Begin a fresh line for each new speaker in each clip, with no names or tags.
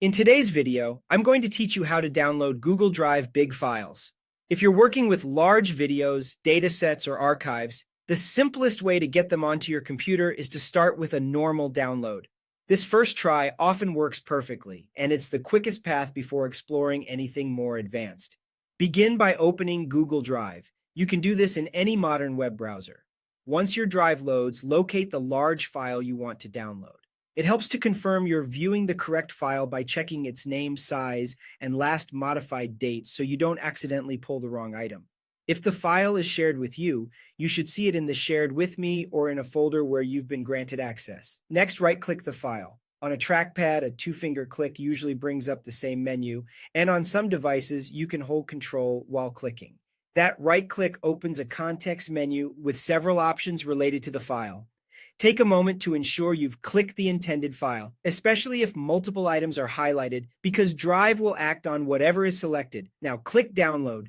In today's video, I'm going to teach you how to download Google Drive big files. If you're working with large videos, datasets, or archives, the simplest way to get them onto your computer is to start with a normal download. This first try often works perfectly, and it's the quickest path before exploring anything more advanced. Begin by opening Google Drive. You can do this in any modern web browser. Once your drive loads, locate the large file you want to download. It helps to confirm you're viewing the correct file by checking its name, size, and last modified date so you don't accidentally pull the wrong item. If the file is shared with you, you should see it in the Shared With Me or in a folder where you've been granted access. Next, right-click the file. On a trackpad, a two-finger click usually brings up the same menu, and on some devices, you can hold Control while clicking. That right-click opens a context menu with several options related to the file. Take a moment to ensure you've clicked the intended file, especially if multiple items are highlighted, because Drive will act on whatever is selected. Now click Download.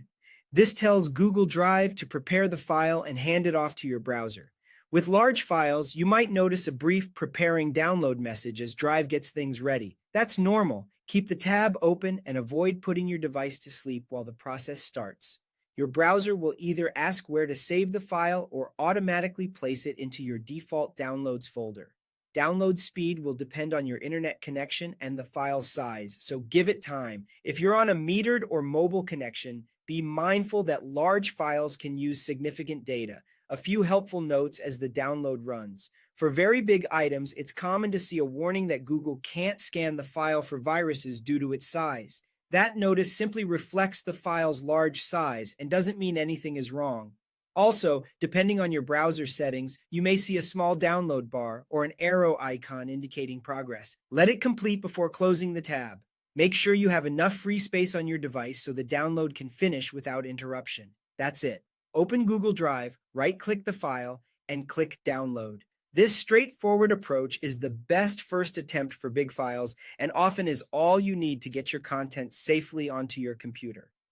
This tells Google Drive to prepare the file and hand it off to your browser. With large files, you might notice a brief preparing download message as Drive gets things ready. That's normal. Keep the tab open and avoid putting your device to sleep while the process starts. Your browser will either ask where to save the file or automatically place it into your default downloads folder. Download speed will depend on your internet connection and the file's size, so give it time. If you're on a metered or mobile connection, be mindful that large files can use significant data. A few helpful notes as the download runs. For very big items, it's common to see a warning that Google can't scan the file for viruses due to its size. That notice simply reflects the file's large size and doesn't mean anything is wrong. Also, depending on your browser settings, you may see a small download bar or an arrow icon indicating progress. Let it complete before closing the tab. Make sure you have enough free space on your device so the download can finish without interruption. That's it. Open Google Drive, right-click the file, and click Download. This straightforward approach is the best first attempt for big files and often is all you need to get your content safely onto your computer.